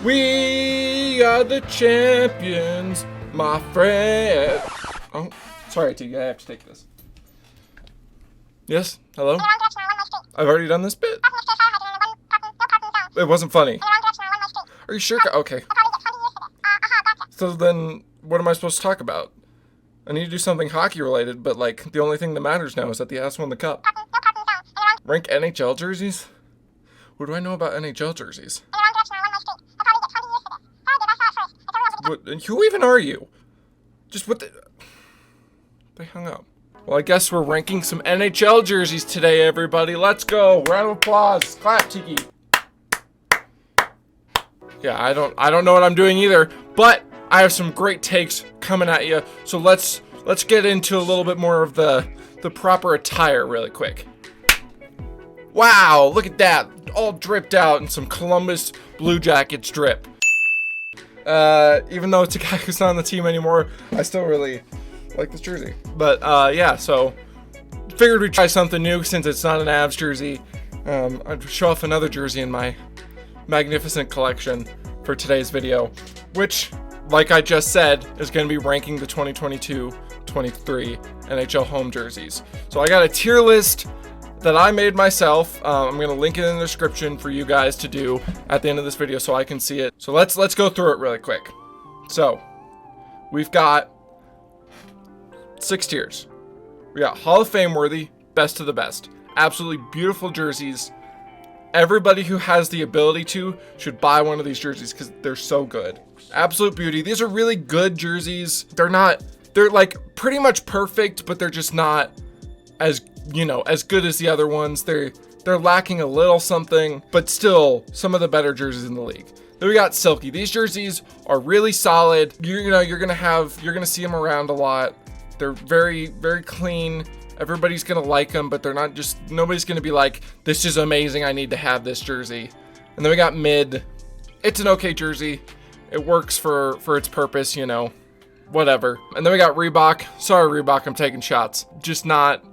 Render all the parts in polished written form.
We are the champions, my friend. Oh, sorry, T. I have to take this. Yes? Hello? I've already done this bit. It wasn't funny. Are you sure? Okay. So then, what am I supposed to talk about? I need to do something hockey related, but like, the only thing that matters now is that the Avs won the cup. Rank NHL jerseys? What do I know about NHL jerseys? What, who even are you? Just what the... They hung up. Well, I guess we're ranking some NHL jerseys today, everybody. Let's go. Round of applause. Clap, Tiki. Yeah, I don't know what I'm doing either, but I have some great takes coming at you. So let's get into a little bit more of the proper attire really quick. Wow, look at that. All dripped out in some Columbus Blue Jackets drip. Even though it's a guy who's not on the team anymore, I still really like this jersey. But yeah, so figured we'd try something new since it's not an Avs jersey. I'd show off another jersey in my magnificent collection for today's video, which, like I just said, is going to be ranking the 2022-23 NHL home jerseys. So I got a tier list that I made myself. I'm going to link it in the description for you guys to do at the end of this video so I can see it. So let's go through it really quick. So we've got 6 tiers. We got Hall of Fame worthy, best of the best. Absolutely beautiful jerseys. Everybody who has the ability to should buy one of these jerseys because they're so good. Absolute beauty. These are really good jerseys. They're like pretty much perfect, but they're just not as good as the other ones. They're lacking a little something, but still some of the better jerseys in the league. Then we got Silky. These jerseys are really solid. You're gonna see them around a lot. They're very, very clean. Everybody's gonna like them, but they're not just, nobody's gonna be like, this is amazing, I need to have this jersey. And then we got Mid. It's an okay jersey. It works for its purpose, whatever. And then we got Reebok. Sorry, Reebok, I'm taking shots. Just not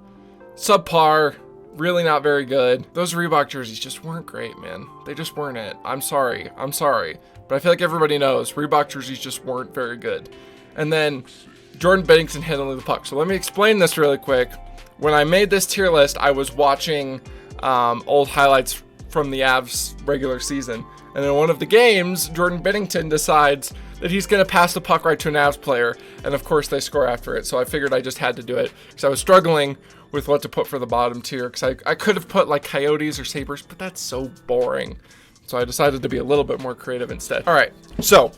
subpar, really not very good. Those Reebok jerseys just weren't great, man. They just weren't it. I'm sorry. But I feel like everybody knows Reebok jerseys just weren't very good. And then Jordan Binnington handling the puck. So let me explain this really quick. When I made this tier list, I was watching old highlights from the Avs regular season. And in one of the games, Jordan Binnington decides that he's going to pass the puck right to an Avs player. And of course, they score after it. So I figured I just had to do it because I was struggling with what to put for the bottom tier. Because I could have put like Coyotes or Sabres, but that's so boring. So I decided to be a little bit more creative instead. All right, so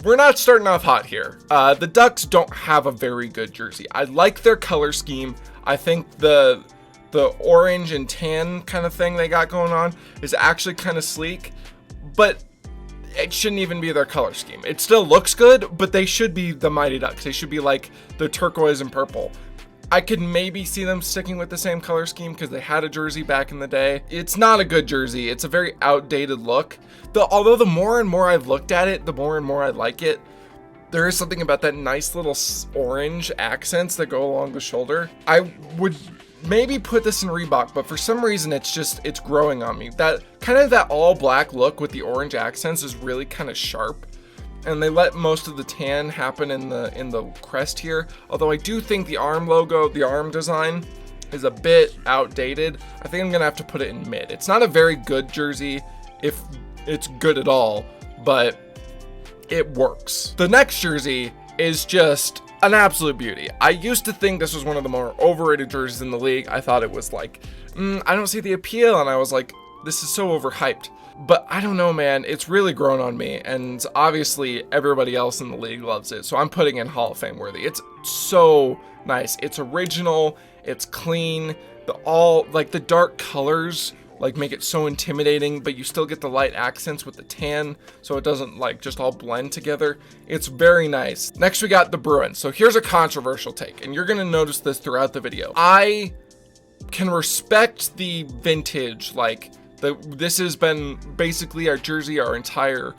we're not starting off hot here. The Ducks don't have a very good jersey. I like their color scheme. I think the orange and tan kind of thing they got going on is actually kind of sleek, but it shouldn't even be their color scheme. It still looks good, but they should be the Mighty Ducks. They should be like the turquoise and purple. I could maybe see them sticking with the same color scheme because they had a jersey back in the day. It's not a good jersey. It's a very outdated look. Although the more and more I've looked at it, the more and more I like it. There is something about that nice little orange accents that go along the shoulder. I would maybe put this in Reebok, but for some reason it's growing on me. That all black look with the orange accents is really kind of sharp. And they let most of the tan happen in the crest here. Although I do think the arm logo, the arm design is a bit outdated. I think I'm gonna have to put it in Mid. It's not a very good jersey, if it's good at all, but it works. The next jersey is just an absolute beauty. I used to think this was one of the more overrated jerseys in the league. I thought it was like, I don't see the appeal, and I was like, this is so overhyped. But I don't know, man, it's really grown on me, and obviously everybody else in the league loves it, so I'm putting in Hall of Fame worthy. It's so nice. It's original, it's clean, the dark colors make it so intimidating, but you still get the light accents with the tan, so it doesn't just all blend together. It's very nice. Next we got the Bruins. So here's a controversial take, and you're gonna notice this throughout the video. I can respect the vintage, this has been basically our jersey our entire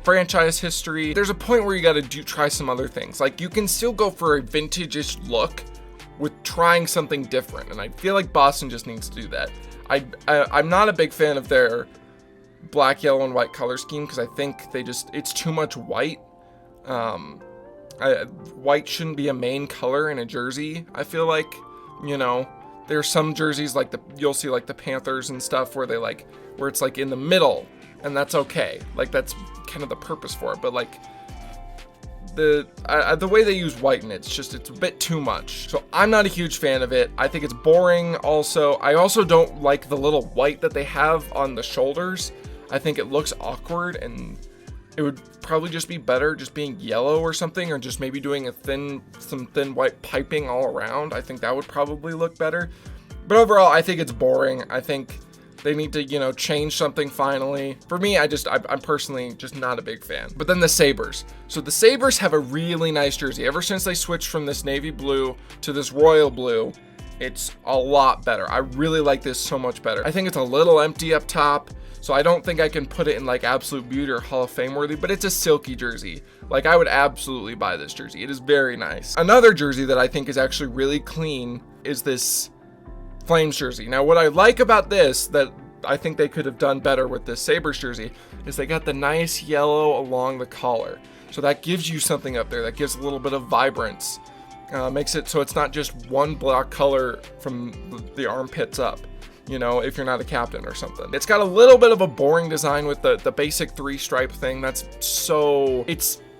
franchise history. There's a point where you gotta try some other things. You can still go for a vintage-ish look with trying something different, and I feel like Boston just needs to do that. I'm not a big fan of their black, yellow, and white color scheme because I think it's too much white. White shouldn't be a main color in a jersey. I feel like, there's some jerseys like you'll see like the Panthers and stuff where where it's like in the middle, and that's okay. Like that's kind of the purpose for it. But like the way they use white in it's a bit too much. So I'm not a huge fan of it. I think it's boring. I also don't like the little white that they have on the shoulders. I think it looks awkward, and it would probably just be better just being yellow or something, or just maybe doing some thin white piping all around. I think that would probably look better. But overall, I think it's boring. I think they need to, change something finally. For me, I'm personally just not a big fan. But then the Sabres. So the Sabres have a really nice jersey. Ever since they switched from this navy blue to this royal blue, it's a lot better. I really like this so much better. I think it's a little empty up top, so I don't think I can put it in like absolute beauty or Hall of Fame worthy, but it's a silky jersey. Like I would absolutely buy this jersey. It is very nice. Another jersey that I think is actually really clean is this Flames jersey. Now what I like about this that I think they could have done better with this Sabres jersey is they got the nice yellow along the collar. So that gives you something up there. That gives a little bit of vibrance. Makes it so it's not just one black color from the armpits up, if you're not a captain or something. It's got a little bit of a boring design with the basic 3-stripe thing. It's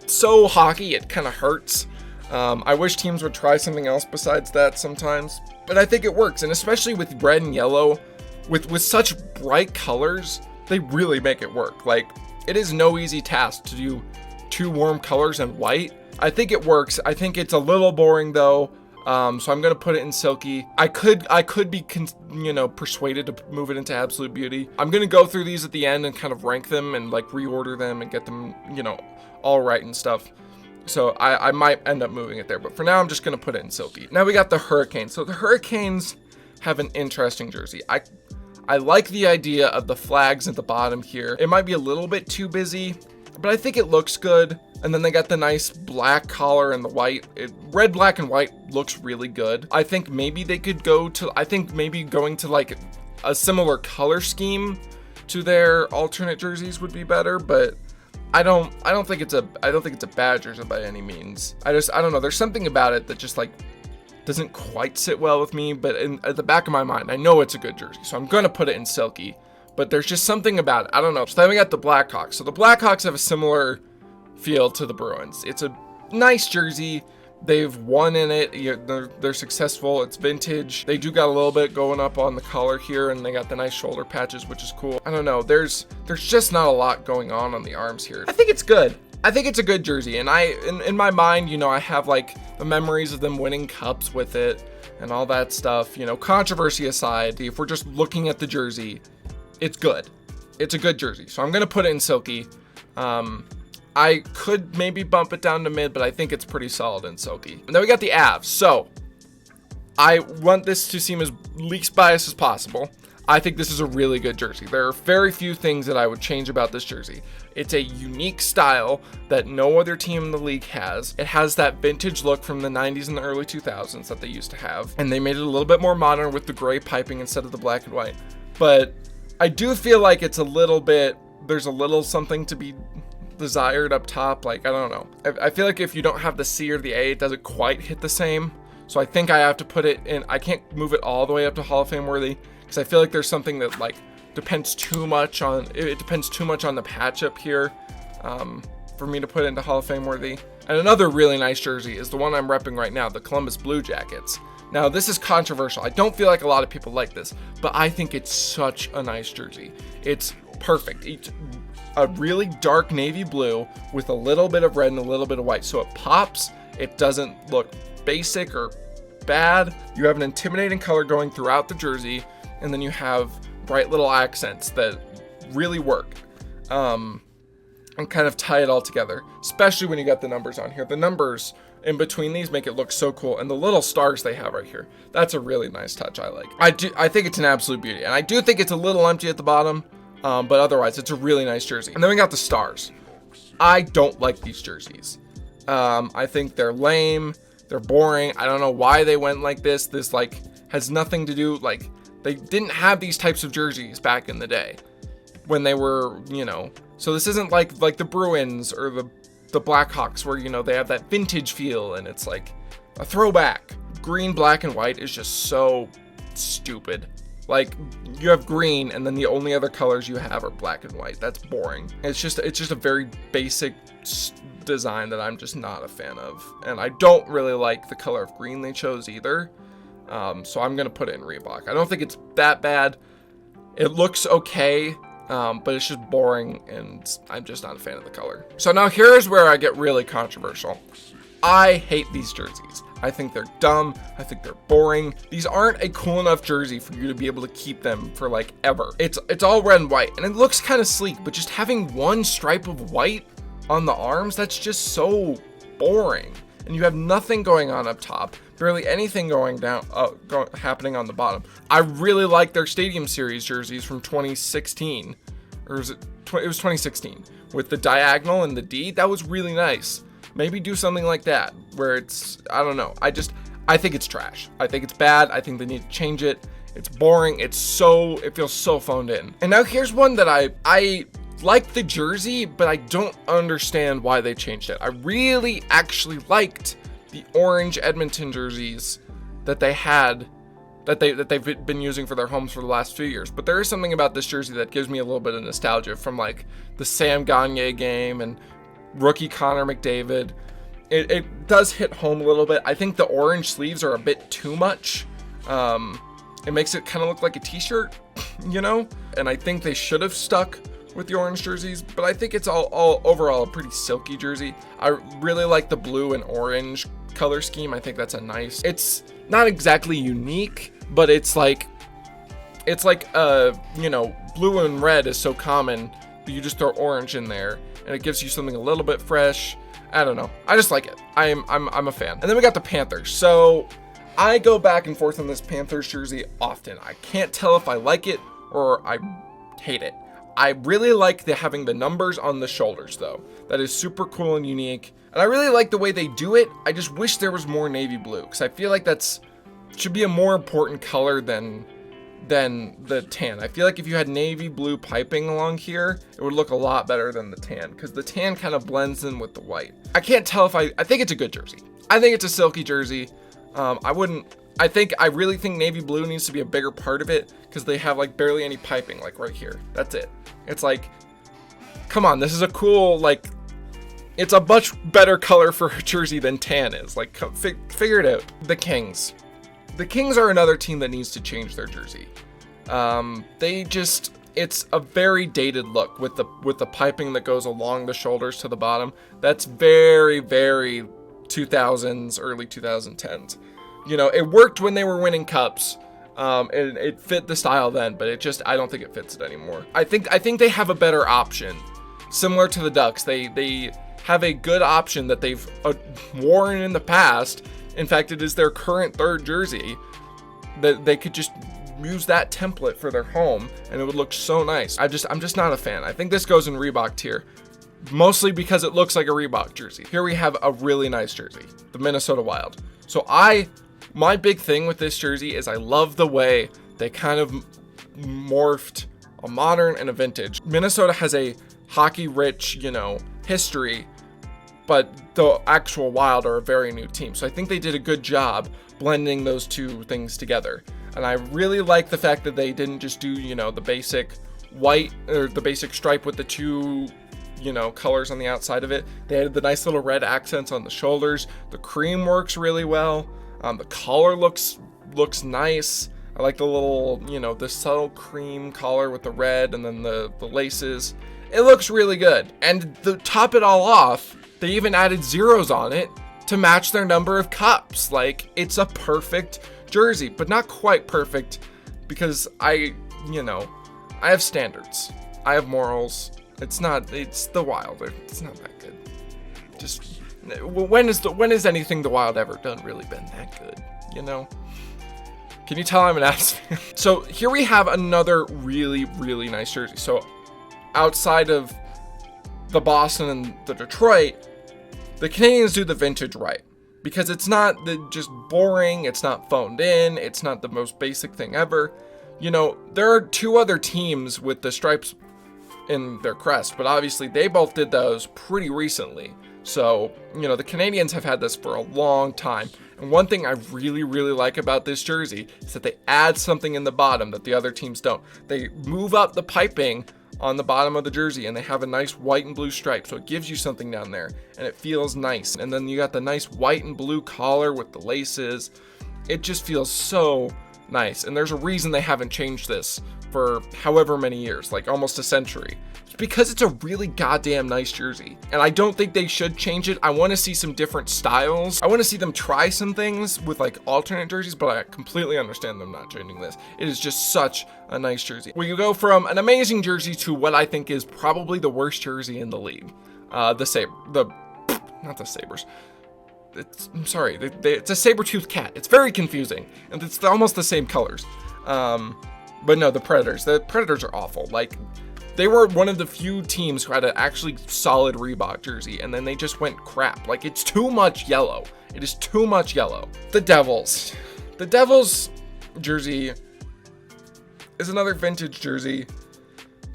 so hockey, it kind of hurts. I wish teams would try something else besides that sometimes, but I think it works. And especially with red and yellow, with such bright colors, they really make it work. Like, it is no easy task to do 2 warm colors and white. I think it works. I think it's a little boring though. So I'm going to put it in silky. I could be, persuaded to move it into absolute beauty. I'm going to go through these at the end and kind of rank them and like reorder them and get them, all right and stuff. So I might end up moving it there, but for now I'm just going to put it in silky. Now we got the Hurricanes. So the Hurricanes have an interesting jersey. I like the idea of the flags at the bottom here. It might be a little bit too busy, but I think it looks good. And then they got the nice black collar and the white. Red, black, and white looks really good. I think maybe they could going to like a similar color scheme to their alternate jerseys would be better, but I don't think it's a bad jersey by any means. I don't know. There's something about it that just like doesn't quite sit well with me, but at the back of my mind, I know it's a good jersey, so I'm gonna put it in silky. But there's just something about it. I don't know. So then we got the Blackhawks. So the Blackhawks have a similar feel to the Bruins. It's a nice jersey. They've won in it. They're successful. It's vintage. They do got a little bit going up on the collar here, and they got the nice shoulder patches, which is cool. I don't know. There's just not a lot going on the arms here. I think it's good. I think it's a good jersey, and in my mind, I have like the memories of them winning cups with it and all that stuff. Controversy aside, if we're just looking at the jersey, it's good. It's a good jersey. So I'm gonna put it in silky. I could maybe bump it down to mid, but I think it's pretty solid in silky. And then we got the Avs. So I want this to seem as least biased as possible. I think this is a really good jersey. There are very few things that I would change about this jersey. It's a unique style that no other team in the league has. It has that vintage look from the 90s and the early 2000s that they used to have. And they made it a little bit more modern with the gray piping instead of the black and white. But I do feel like there's a little something to be desired up top. Like, I don't know. I feel like if you don't have the C or the A, it doesn't quite hit the same. So I think I have to put it in. I can't move it all the way up to Hall of Fame worthy because I feel like there's something that like depends too much on the patch up here for me to put it into Hall of Fame worthy. And another really nice jersey is the one I'm repping right now, the Columbus Blue Jackets. Now this is controversial. I don't feel like a lot of people like this, but I think it's such a nice jersey. It's perfect. It's a really dark navy blue with a little bit of red and a little bit of white. So it pops. It doesn't look basic or bad. You have an intimidating color going throughout the jersey, and then you have bright little accents that really work and kind of tie it all together, especially when you got the numbers on here. The numbers in between these make it look so cool, and the little stars they have right here, that's a really nice touch. I think it's an absolute beauty, and I do think it's a little empty at the bottom, but otherwise it's a really nice jersey. And then we got the stars. I don't like these jerseys. I think they're lame. They're boring. I don't know why they went like this. This like has nothing to do, like they didn't have these types of jerseys back in the day. when they were, so this isn't like the Bruins or the Blackhawks where, they have that vintage feel and it's like a throwback. Green, black, and white is just so stupid. Like, you have green and then the only other colors you have are black and white. That's boring. It's just a very basic design that I'm just not a fan of. And I don't really like the color of green they chose either. So I'm going to put it in Reebok. I don't think it's that bad. It looks okay, but it's just boring and I'm just not a fan of the color. So now here's where I get really controversial. I hate these jerseys. I think they're dumb. I think they're boring. These aren't a cool enough jersey for you to be able to keep them for like ever. It's all red and white and it looks kind of sleek, but just having one stripe of white on the arms, that's just so boring. And you have nothing going on up top, barely anything going down, happening on the bottom. I really like their Stadium Series jerseys from 2016, or it was 2016 with the diagonal and the D. That was really nice. Maybe do something like that where it's, I don't know. I think it's trash. I think it's bad. I think they need to change it. It's boring. It feels so phoned in. And now here's one that I like the jersey, but I don't understand why they changed it. I really actually liked the orange Edmonton jerseys that they had, that they've been using for their homes for the last few years. But there is something about this jersey that gives me a little bit of nostalgia from like the Sam Gagner game and rookie Connor McDavid. It does hit home a little bit. I think the orange sleeves are a bit too much. It makes it kind of look like a t-shirt, and I think they should have stuck with the orange jerseys, but I think it's all overall a pretty silky jersey. I really like the blue and orange color scheme. I think that's it's not exactly unique, but it's like blue and red is so common, but you just throw orange in there and it gives you something a little bit fresh. I don't know. I just like it. I'm a fan. And then we got the Panthers. So I go back and forth on this Panthers jersey often. I can't tell if I like it or I hate it. I really like having the numbers on the shoulders though. That is super cool and unique. And I really like the way they do it. I just wish there was more navy blue because I feel like should be a more important color than the tan. I feel like if you had navy blue piping along here, it would look a lot better than the tan because the tan kind of blends in with the white. I can't tell if I think it's a good jersey. I think it's a silky jersey. I really think navy blue needs to be a bigger part of it because they have like barely any piping, like right here. That's it. It's like, come on, this is a cool, like, it's a much better color for a jersey than tan is. Like, figure it out. The Kings. The Kings are another team that needs to change their jersey. It's a very dated look with the piping that goes along the shoulders to the bottom. That's very, very 2000s, early 2010s. It worked when they were winning cups. And it fit the style then, but I don't think it fits it anymore. I think they have a better option. Similar to the Ducks, they have a good option that they've worn in the past. In fact, it is their current third jersey that they could just use that template for their home and it would look so nice. I'm just not a fan. I think this goes in Reebok tier, mostly because it looks like a Reebok jersey. Here we have a really nice jersey, the Minnesota Wild. So my big thing with this jersey is I love the way they kind of morphed a modern and a vintage. Minnesota has a hockey-rich, history, but the actual Wild are a very new team. So I think they did a good job blending those two things together. And I really like the fact that they didn't just do, the basic white or the basic stripe with the two, colors on the outside of it. They added the nice little red accents on the shoulders. The cream works really well. The collar looks nice. I like the little, the subtle cream collar with the red and then the laces. It looks really good. And to top it all off, they even added zeros on it to match their number of cups. Like, it's a perfect jersey, but not quite perfect because I have standards. I have morals. It's the Wild. It's not that good. Just, when has anything the Wild ever done really been that good? Can you tell I'm an Avs fan? So here we have another really, really nice jersey. So outside of the Boston and the Detroit, the Canadians do the vintage right because it's not just boring. It's not phoned in. It's not the most basic thing ever. There are two other teams with the stripes in their crest, but obviously they both did those pretty recently. So, you know, the Canadians have had this for a long time. And one thing I really, really like about this jersey is that they add something in the bottom that the other teams don't. They move up the piping on the bottom of the jersey, and they have a nice white and blue stripe, so it gives you something down there, and it feels nice. And then you got the nice white and blue collar with the laces. It just feels so nice, and there's a reason they haven't changed this for however many years, like almost a century. It's because it's a really goddamn nice jersey, and I don't think they should change it. I want to see some different styles. I want to see them try some things with like alternate jerseys, but I completely understand them not changing this. It is just such a nice jersey. We go from an amazing jersey to what I think is probably the worst jersey in the league. Not the Sabres. It's a saber-toothed cat. It's very confusing, and it's almost the same colors. But no, the Predators. The Predators are awful. Like, they were one of the few teams who had an actually solid Reebok jersey, and then they just went crap. Like, it's too much yellow. It is too much yellow. The Devils. The Devils jersey is another vintage jersey.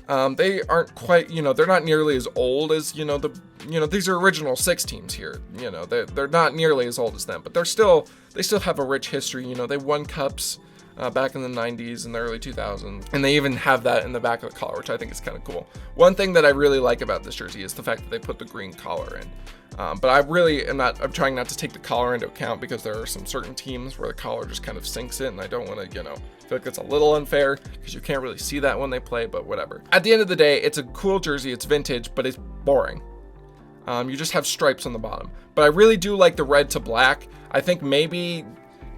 They aren't quite, they're not nearly as old as, these are original 6 teams here. They're not nearly as old as them, but they still have a rich history. They won cups back in the 90s and the early 2000s, and they even have that in the back of the collar, which I think is kind of cool. One thing that I really like about this jersey is the fact that they put the green collar in. But I'm trying not to take the collar into account, because there are some certain teams where the collar just kind of sinks it, and I don't want to, feel like that's a little unfair, because you can't really see that when they play, but whatever. At the end of the day, it's a cool jersey, it's vintage, but it's boring. You just have stripes on the bottom. But I really do like the red to black. I think maybe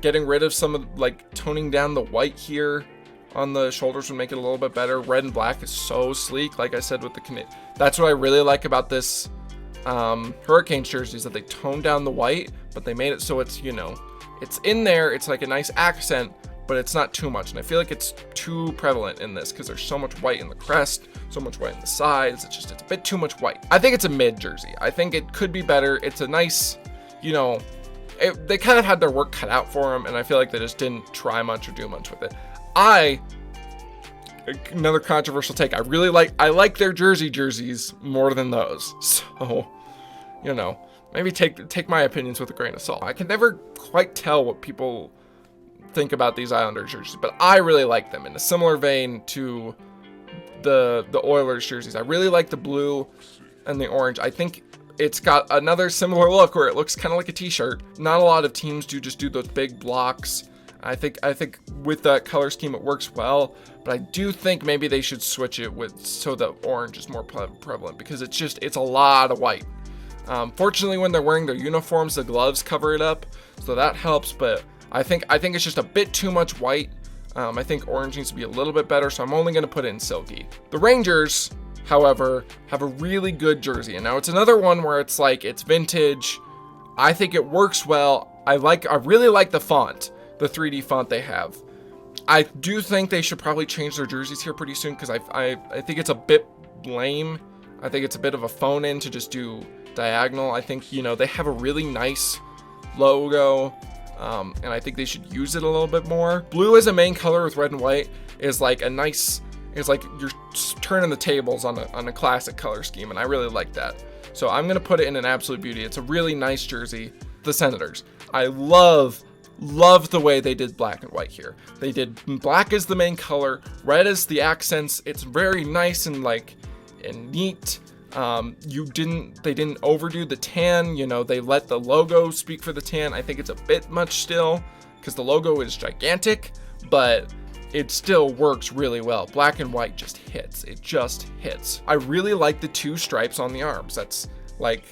getting rid of some of, toning down the white here on the shoulders would make it a little bit better. Red and black is so sleek, like I said with the Canadian. That's what I really like about this Hurricanes jersey, is that they toned down the white, but they made it so it's, it's in there. It's like a nice accent, but it's not too much. And I feel like it's too prevalent in this, because there's so much white in the crest, so much white in the sides. It's a bit too much white. I think it's a mid jersey. I think it could be better. It's a nice, they kind of had their work cut out for them, and I feel like they just didn't try much or do much with it. Another controversial take, I like their jerseys more than those. So, maybe take my opinions with a grain of salt. I can never quite tell what people think about these Islanders jerseys, but I really like them in a similar vein to the Oilers jerseys. I really like the blue and the orange. I think it's got another similar look where it looks kind of like a t-shirt. Not a lot of teams do those big blocks. I think with that color scheme it works well, but I do think maybe they should switch it so the orange is more prevalent, because it's a lot of white. Fortunately, when they're wearing their uniforms, the gloves cover it up, so that helps, but I think it's just a bit too much white. I think orange needs to be a little bit better, so I'm only going to put it in silky. The Rangers, however, have a really good jersey, and now it's another one where it's vintage. I think it works well. I really like the font, the 3D font they have. I do think they should probably change their jerseys here pretty soon, because I think it's a bit lame. I think it's a bit of a phone in to just do diagonal. I think, they have a really nice logo, and I think they should use it a little bit more. Blue as a main color with red and white is like you're turning the tables on a classic color scheme, and I really like that. So I'm going to put it in an absolute beauty. It's a really nice jersey. The Senators. I love the way they did black and white here. They did black as the main color, red as the accents. It's very nice and neat. They didn't overdo the tan. They let the logo speak for the tan. I think it's a bit much still, because the logo is gigantic, but it still works really well. Black and white just hits. It just hits. I really like the 2 stripes on the arms. That's like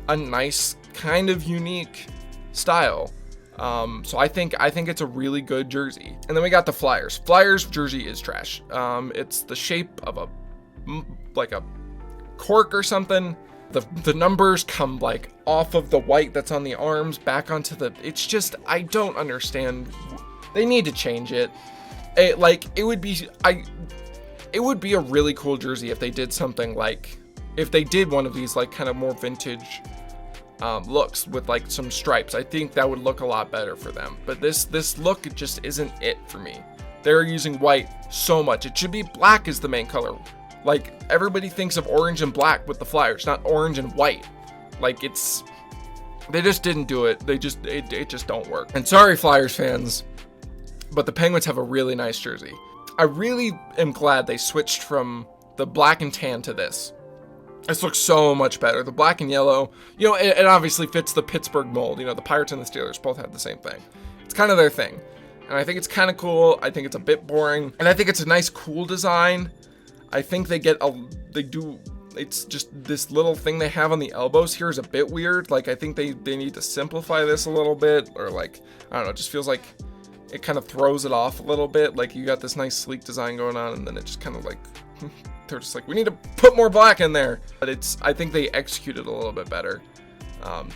a nice kind of unique style. So I think it's a really good jersey. And then we got the Flyers. Flyers jersey is trash. It's the shape of a cork or something. The numbers come off of the white that's on the arms back onto it's just, I don't understand. They need to change it. It would be a really cool jersey if they did something if they did one of these kind of more vintage looks with some stripes. I think that would look a lot better for them, but this look just isn't it for me. They're using white so much. It should be black as the main color. Like, everybody thinks of orange and black with the Flyers, not orange and white. Like, they just didn't do it. It just don't work. And sorry, Flyers fans, but the Penguins have a really nice jersey. I really am glad they switched from the black and tan to this. This looks so much better. The black and yellow, you know, it obviously fits the Pittsburgh mold. You know, the Pirates and the Steelers both have the same thing. It's kind of their thing. And I think it's kind of cool. I think it's a bit boring. And I think it's a nice, cool design. I think it's just this little thing they have on the elbows here is a bit weird. Like, I think they need to simplify this a little bit, or like, I don't know, it just feels like it kind of throws it off a little bit. Like, you got this nice sleek design going on, and then it just kind of like, they're just like, we need to put more black in there. But I think they executed a little bit better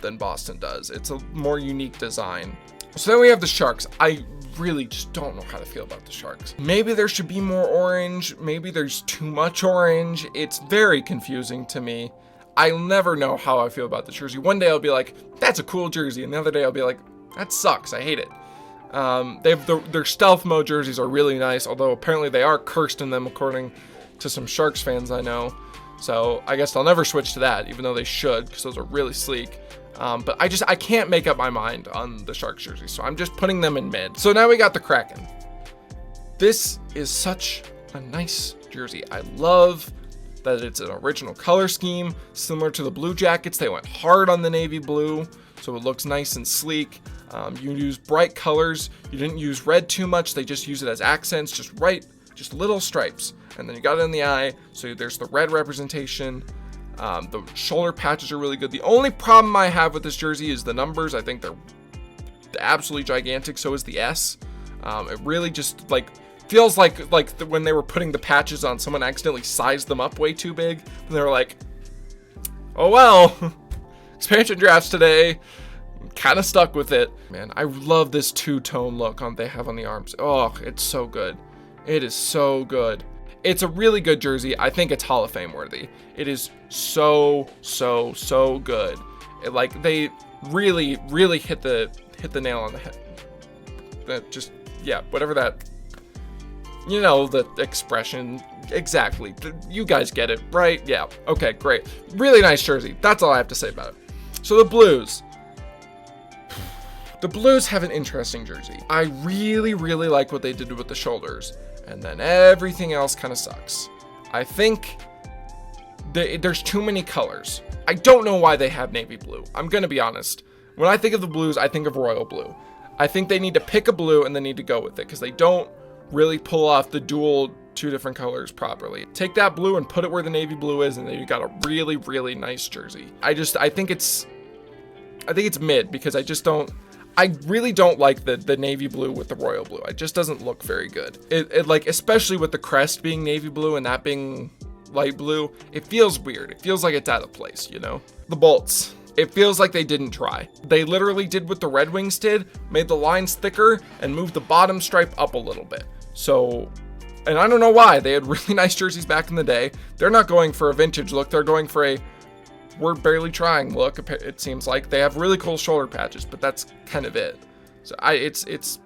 than Boston does. It's a more unique design. So then we have the Sharks. I really just don't know how to feel about the Sharks. Maybe there should be more orange. Maybe there's too much orange. It's very confusing to me. I'll never know how I feel about the jersey. One day I'll be like, that's a cool jersey. And the other day I'll be like, that sucks. I hate it. They have their stealth mode jerseys are really nice, although apparently they are cursed in them according to some Sharks fans I know. So I guess I'll never switch to that, even though they should, because those are really sleek. But I can't make up my mind on the Sharks jersey, so I'm just putting them in mid. So now we got the Kraken. This is such a nice jersey. I love that it's an original color scheme, similar to the Blue Jackets. They went hard on the navy blue, so it looks nice and sleek. You use bright colors. You didn't use red too much. They just use it as accents, just little stripes. And then you got it in the eye, so there's the red representation. The shoulder patches are really good. The only problem I have with this jersey is the numbers. I think they're absolutely gigantic. So is the S. It really just feels like when they were putting the patches on, someone accidentally sized them up way too big, and they were like, "Oh well, expansion drafts today." Kind of stuck with it. Man, I love this two-tone look they have on the arms. Oh, it's so good. It is so good. It's a really good jersey. I think it's Hall of Fame worthy. It is so good. They really hit the nail on the head. Whatever that, the expression, exactly. You guys get it, right? Yeah. Okay, great. Really nice jersey. That's all I have to say about it. So the Blues. The Blues have an interesting jersey. I really like what they did with the shoulders. And then everything else kind of sucks. I think there's too many colors. I don't know why they have navy blue. I'm going to be honest. When I think of the Blues, I think of royal blue. I think they need to pick a blue and they need to go with it, because they don't really pull off the dual two different colors properly. Take that blue and put it where the navy blue is, and then you got a really nice jersey. I think it's mid, because I really don't like the navy blue with the royal blue. It just doesn't look very good. It especially with the crest being navy blue and that being light blue, it feels weird. It feels like it's out of place, The bolts. It feels like they didn't try. They literally did what the Red Wings did, made the lines thicker and moved the bottom stripe up a little bit. So, and I don't know why. They had really nice jerseys back in the day. They're not going for a vintage look. They're going for a we're barely trying look. It seems like they have really cool shoulder patches, but that's kind of it. So it's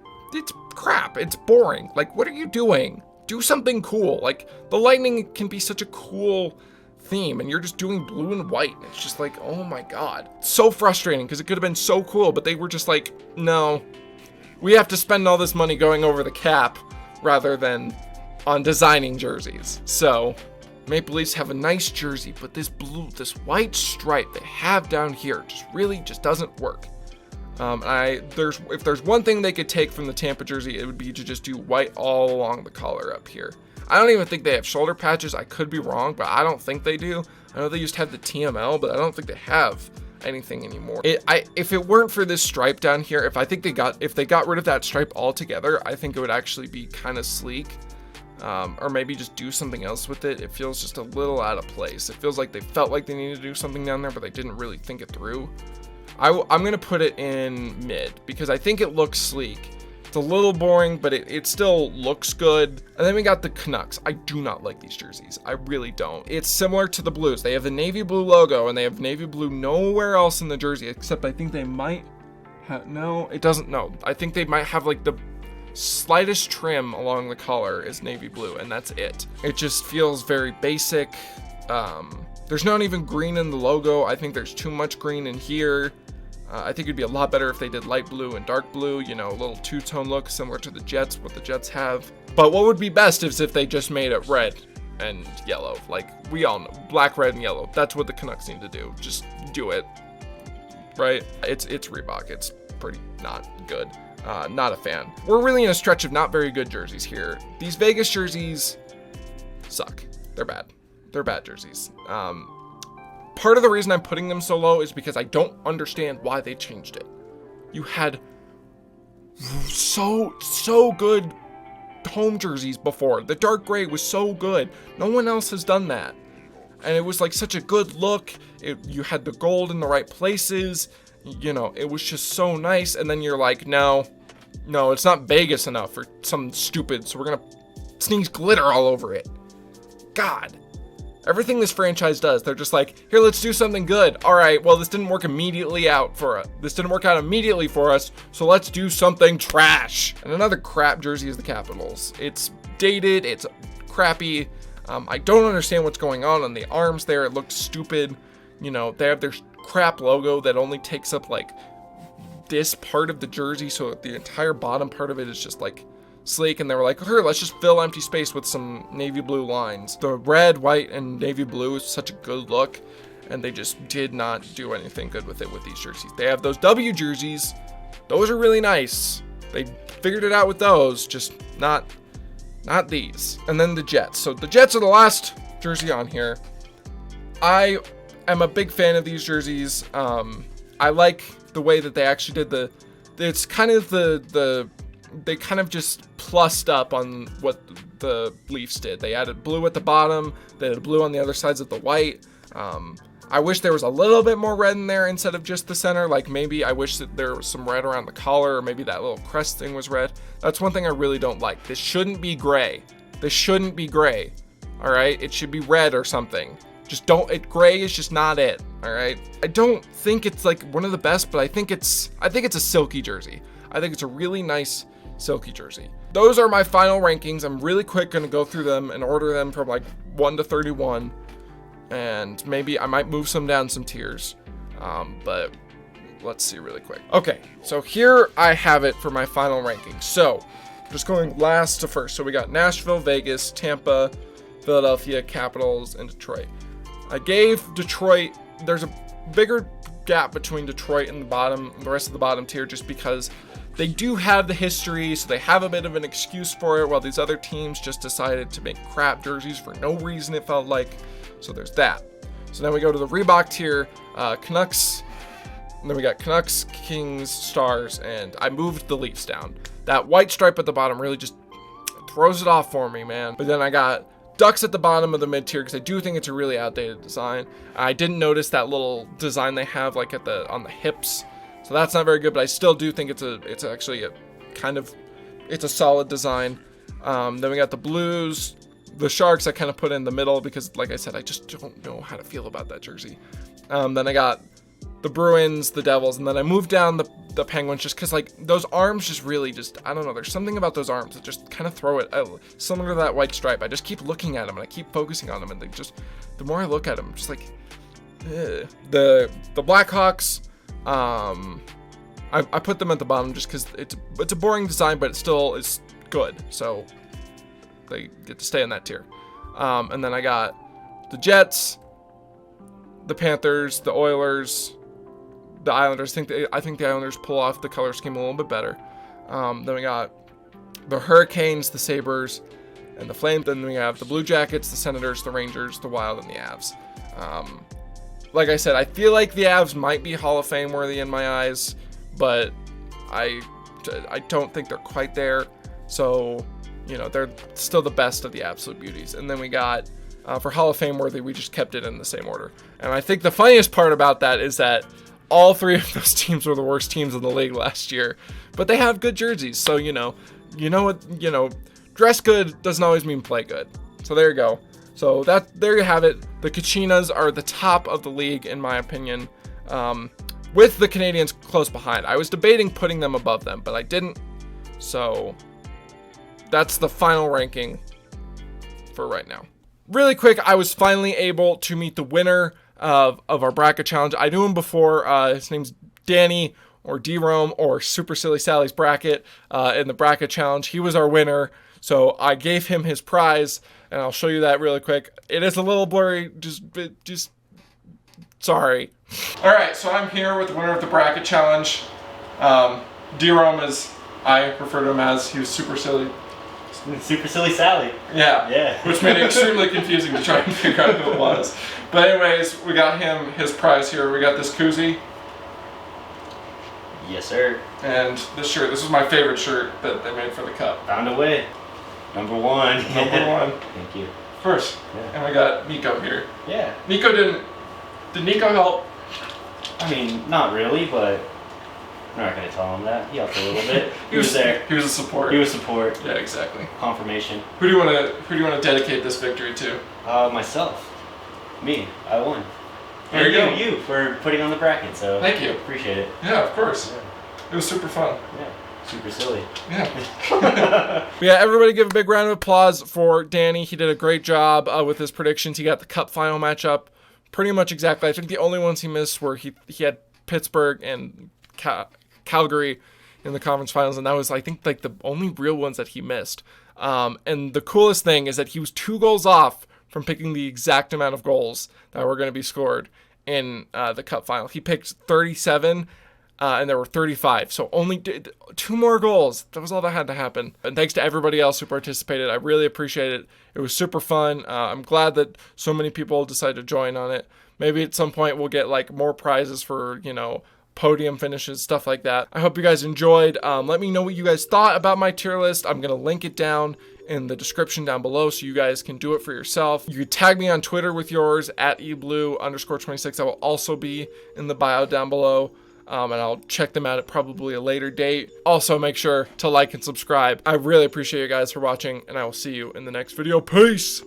crap. It's boring. What are you doing? Do something cool. The Lightning can be such a cool theme, and you're just doing blue and white. It's just oh my god, so frustrating, because it could have been so cool, but they were just no, we have to spend all this money going over the cap rather than on designing jerseys. So Maple Leafs have a nice jersey, but this white stripe they have down here just doesn't work. If there's one thing they could take from the Tampa jersey, it would be to just do white all along the collar up here. I don't even think they have shoulder patches. I could be wrong, but I don't think they do. I know they used to have the TML, but I don't think they have anything anymore. If it weren't for this stripe down here, if they got rid of that stripe altogether, I think it would actually be kind of sleek. Or maybe just do something else with it. It feels just a little out of place. It feels like they felt like they needed to do something down there, but they didn't really think it through. I'm going to put it in mid, because I think it looks sleek. It's a little boring, but it still looks good. And then we got the Canucks. I do not like these jerseys. I really don't. It's similar to the Blues. They have the navy blue logo, and they have navy blue nowhere else in the jersey, except I think they might have, no, it doesn't, no. I think they might have slightest trim along the collar is navy blue, and that's it. It just feels very basic. There's not even green in the logo. I think there's too much green in here. I think it'd be a lot better if they did light blue and dark blue, you know, a little two-tone look similar to the Jets, what the Jets have. But what would be best is if they just made it red and yellow. Like, we all know, black, red, and yellow. That's what the Canucks need to do. Just do it, right? It's Reebok. It's pretty not good. Not a fan. We're really in a stretch of not very good jerseys here. These Vegas jerseys suck. They're bad. They're bad jerseys. Part of the reason I'm putting them so low is because I don't understand why they changed it. You had so good home jerseys before. The dark gray was so good. No one else has done that. And it was like such a good look. You had the gold in the right places. You know, it was just so nice. And then you're like, no, it's not Vegas enough or something stupid. So we're going to sneeze glitter all over it. God. Everything this franchise does, they're just like, here, let's do something good. All right, well, this didn't work immediately out for us. This didn't work out immediately for us, so let's do something trash. And another crap jersey is the Capitals. It's dated, it's crappy. I don't understand what's going on the arms there. It looks stupid. You know, they have their crap logo that only takes up like this part of the jersey, so the entire bottom part of it is just like sleek, and they were like, here, let's just fill empty space with some navy blue lines. The red, white, and navy blue is such a good look, and they just did not do anything good with it with these jerseys. They have those W jerseys. Those are really nice. They figured it out with those, just not these. And then the Jets. So the Jets are the last jersey on here. I am a big fan of these jerseys. I like the way that they actually did it's kind of they kind of just plussed up on what the Leafs did. They added blue at the bottom. They had blue on the other sides of the white. I wish there was a little bit more red in there instead of just the center. Like, maybe I wish that there was some red around the collar, or maybe that little crest thing was red. That's one thing I really don't like. This shouldn't be gray. This shouldn't be gray. All right? It should be red or something. Gray is just not it. All right? I don't think it's like one of the best, but I think it's a silky jersey. I think it's a really nice silky jersey. Those are my final rankings. I'm really quick going to go through them and order them from like 1 to 31, and maybe I might move some down some tiers, but let's see really quick. Okay, so here I have it for my final rankings. So just going last to first. So we got Nashville, Vegas, Tampa, Philadelphia, Capitals, and Detroit. I gave Detroit, there's a bigger gap between Detroit and the rest of the bottom tier, just because they do have the history, so they have a bit of an excuse for it, while these other teams just decided to make crap jerseys for no reason, it felt like. So there's that. So then we go to the Reebok tier, Canucks, and then we got Canucks, Kings, Stars, and I moved the Leafs down. That white stripe at the bottom really just throws it off for me, man. But then I got Ducks at the bottom of the mid tier, because I do think it's a really outdated design. I didn't notice that little design they have like on the hips. So that's not very good, but I still do think it's actually a solid design. Then we got the Blues, the Sharks I kind of put in the middle because, like I said, I just don't know how to feel about that jersey. Then I got the Bruins, the Devils, and then I moved down the Penguins just because, like, those arms just really I don't know, there's something about those arms that just kind of throw it out, similar to that white stripe. I just keep looking at them and I keep focusing on them, and the more I look at them, I'm just like, ugh. The Blackhawks, I put them at the bottom just because it's a boring design, but it still is good, so they get to stay in that tier. And then I got the Jets, the Panthers, the Oilers, the Islanders. I think the Islanders pull off the color scheme a little bit better. Then we got the Hurricanes, the Sabres, and the Flames. Then we have the Blue Jackets, the Senators, the Rangers, the Wild, and the Avs. Like I said, I feel like the Avs might be Hall of Fame worthy in my eyes, but I don't think they're quite there. So, you know, they're still the best of the absolute beauties. And then we got, for Hall of Fame worthy, we just kept it in the same order. And I think the funniest part about that is that all three of those teams were the worst teams in the league last year, but they have good jerseys. So, dress good doesn't always mean play good. So there you go. So there you have it. The Kachinas are the top of the league, in my opinion, with the Canadiens close behind. I was debating putting them above them, but I didn't. So that's the final ranking for right now. Really quick, I was finally able to meet the winner of our bracket challenge. I knew him before. His name's Danny, or D-Rome, or Super Silly Sally's bracket in the bracket challenge. He was our winner, so I gave him his prize, and I'll show you that really quick. It is a little blurry, just sorry. All right, so I'm here with the winner of the bracket challenge. D-Rome, as I refer to him as, he was Super Silly. Super Silly Sally. Yeah. Yeah. Which made it extremely confusing to try and figure out who it was. But anyways, we got him his prize here. We got this koozie. Yes, sir. And this shirt. This was my favorite shirt that they made for the cup. Found a way. Number one. Number one. Thank you. First. Yeah. And we got Nico here. Yeah. Nico did Nico help? I mean, not really, but I'm not going to tell him that. He helped a little bit. He was there. He was a support. He was support. Yeah, exactly. Confirmation. Who do you want to dedicate this victory to? Myself. Me. I won. There and you go. You for putting on the bracket, so thank you. Appreciate it. Yeah, of course. Yeah. It was super fun. Yeah. Super silly. Yeah. Yeah, everybody give a big round of applause for Danny. He did a great job with his predictions. He got the cup final matchup pretty much exactly. I think the only ones he missed were he had Pittsburgh and Calgary in the conference finals, and that was, I think, like the only real ones that he missed. And the coolest thing is that he was 2 goals off from picking the exact amount of goals that were going to be scored in the cup final. He picked 37, and there were 35. So only 2 more goals. That was all that had to happen. And thanks to everybody else who participated. I really appreciate it. It was super fun. I'm glad that so many people decided to join on it. Maybe at some point we'll get like more prizes for, podium finishes, stuff like that. I hope you guys enjoyed. Let me know what you guys thought about my tier list. I'm going to link it down in the description down below so you guys can do it for yourself. You can tag me on Twitter with yours at eblue_26. That will also be in the bio down below. And I'll check them out at probably a later date. Also, make sure to like and subscribe. I really appreciate you guys for watching, and I will see you in the next video. Peace!